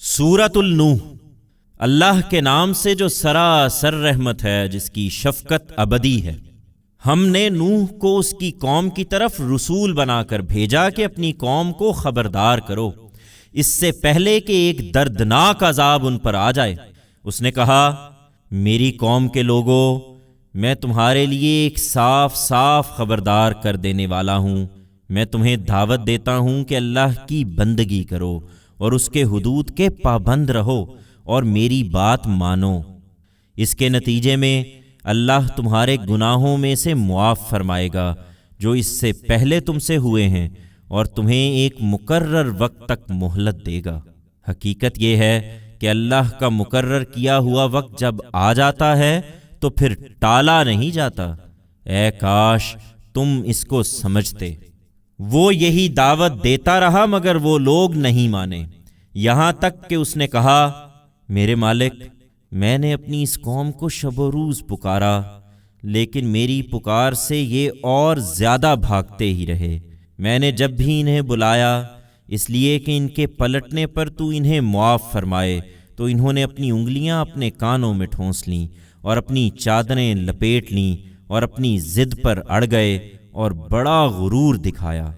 سورۃ النوح۔ اللہ کے نام سے جو سراسر رحمت ہے، جس کی شفقت ابدی ہے۔ ہم نے نوح کو اس کی قوم کی طرف رسول بنا کر بھیجا کہ اپنی قوم کو خبردار کرو، اس سے پہلے کہ ایک دردناک عذاب ان پر آ جائے۔ اس نے کہا، میری قوم کے لوگوں، میں تمہارے لیے ایک صاف صاف خبردار کر دینے والا ہوں۔ میں تمہیں دعوت دیتا ہوں کہ اللہ کی بندگی کرو اور اس کے حدود کے پابند رہو اور میری بات مانو۔ اس کے نتیجے میں اللہ تمہارے گناہوں میں سے معاف فرمائے گا جو اس سے پہلے تم سے ہوئے ہیں، اور تمہیں ایک مقرر وقت تک مہلت دے گا۔ حقیقت یہ ہے کہ اللہ کا مقرر کیا ہوا وقت جب آ جاتا ہے تو پھر ٹالا نہیں جاتا۔ اے کاش تم اس کو سمجھتے۔ وہ یہی دعوت دیتا رہا مگر وہ لوگ نہیں مانے، یہاں تک کہ اس نے کہا، میرے مالک، میں نے اپنی اس قوم کو شب و روز پکارا، لیکن میری پکار سے یہ اور زیادہ بھاگتے ہی رہے۔ میں نے جب بھی انہیں بلایا اس لیے کہ ان کے پلٹنے پر تو انہیں معاف فرمائے، تو انہوں نے اپنی انگلیاں اپنے کانوں میں ٹھونس لیں اور اپنی چادریں لپیٹ لیں اور اپنی ضد پر اڑ گئے اور بڑا غرور دکھایا۔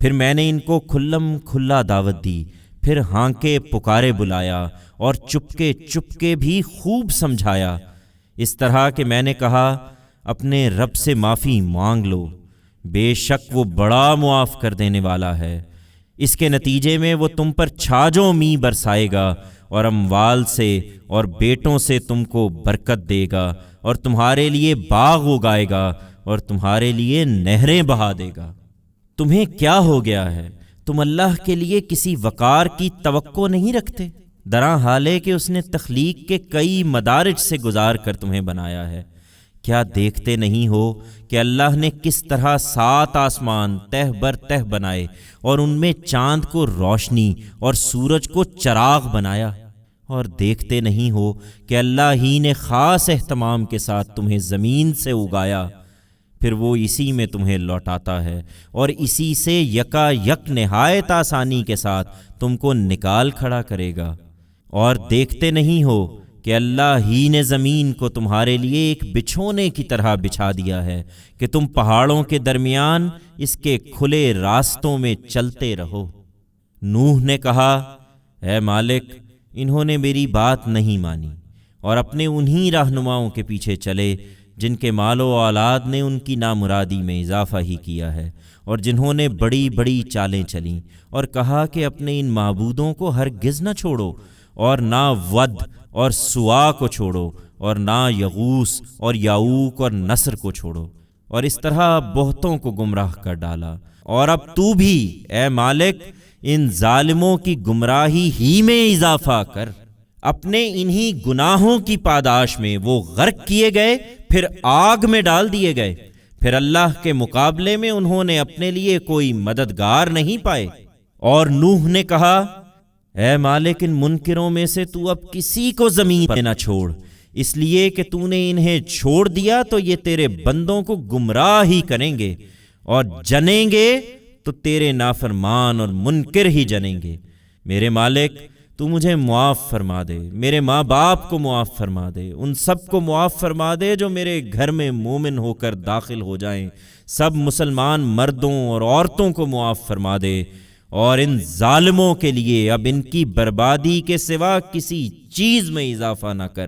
پھر میں نے ان کو کھلم کھلا دعوت دی، پھر ہانکے پکارے بلایا اور چپکے چپکے بھی خوب سمجھایا، اس طرح کہ میں نے کہا، اپنے رب سے معافی مانگ لو، بے شک وہ بڑا معاف کر دینے والا ہے۔ اس کے نتیجے میں وہ تم پر چھاجوں می برسائے گا اور اموال سے اور بیٹوں سے تم کو برکت دے گا، اور تمہارے لیے باغ اگائے گا اور تمہارے لیے نہریں بہا دے گا۔ تمہیں کیا ہو گیا ہے؟ تم اللہ کے لیے کسی وقار کی توقع نہیں رکھتے؟ درا حال ہے کہ اس نے تخلیق کے کئی مدارج سے گزار کر تمہیں بنایا ہے۔ کیا دیکھتے نہیں ہو کہ اللہ نے کس طرح 7 آسمان تہ بر تہ بنائے اور ان میں چاند کو روشنی اور سورج کو چراغ بنایا؟ اور دیکھتے نہیں ہو کہ اللہ ہی نے خاص اہتمام کے ساتھ تمہیں زمین سے اگایا، پھر وہ اسی میں تمہیں لوٹاتا ہے اور اسی سے یکا یک نہایت آسانی کے ساتھ تم کو نکال کھڑا کرے گا۔ اور دیکھتے نہیں ہو کہ اللہ ہی نے زمین کو تمہارے لیے ایک بچھونے کی طرح بچھا دیا ہے کہ تم پہاڑوں کے درمیان اس کے کھلے راستوں میں چلتے رہو۔ نوح نے کہا، اے مالک، انہوں نے میری بات نہیں مانی اور اپنے انہی رہنماؤں کے پیچھے چلے جن کے مال و اولاد نے ان کی نامرادی میں اضافہ ہی کیا ہے، اور جنہوں نے بڑی بڑی چالیں چلیں اور کہا کہ اپنے ان معبودوں کو ہرگز نہ چھوڑو، اور نہ ود اور سوا کو چھوڑو، اور نہ یغوس اور یعوق اور نصر کو چھوڑو، اور اس طرح بہتوں کو گمراہ کر ڈالا۔ اور اب تو بھی اے مالک ان ظالموں کی گمراہی ہی میں اضافہ کر۔ اپنے انہی گناہوں کی پاداش میں وہ غرق کیے گئے، پھر آگ میں ڈال دیے گئے، پھر اللہ کے مقابلے میں انہوں نے اپنے لیے کوئی مددگار نہیں پائے۔ اور نوح نے کہا، اے مالک، ان منکروں میں سے تو اب کسی کو زمین پر نہ چھوڑ، اس لیے کہ تو نے انہیں چھوڑ دیا تو یہ تیرے بندوں کو گمراہ ہی کریں گے، اور جنیں گے تو تیرے نافرمان اور منکر ہی جنیں گے۔ میرے مالک، تو مجھے معاف فرما دے، میرے ماں باپ کو معاف فرما دے، ان سب کو معاف فرما دے جو میرے گھر میں مومن ہو کر داخل ہو جائیں، سب مسلمان مردوں اور عورتوں کو معاف فرما دے، اور ان ظالموں کے لیے اب ان کی بربادی کے سوا کسی چیز میں اضافہ نہ کر۔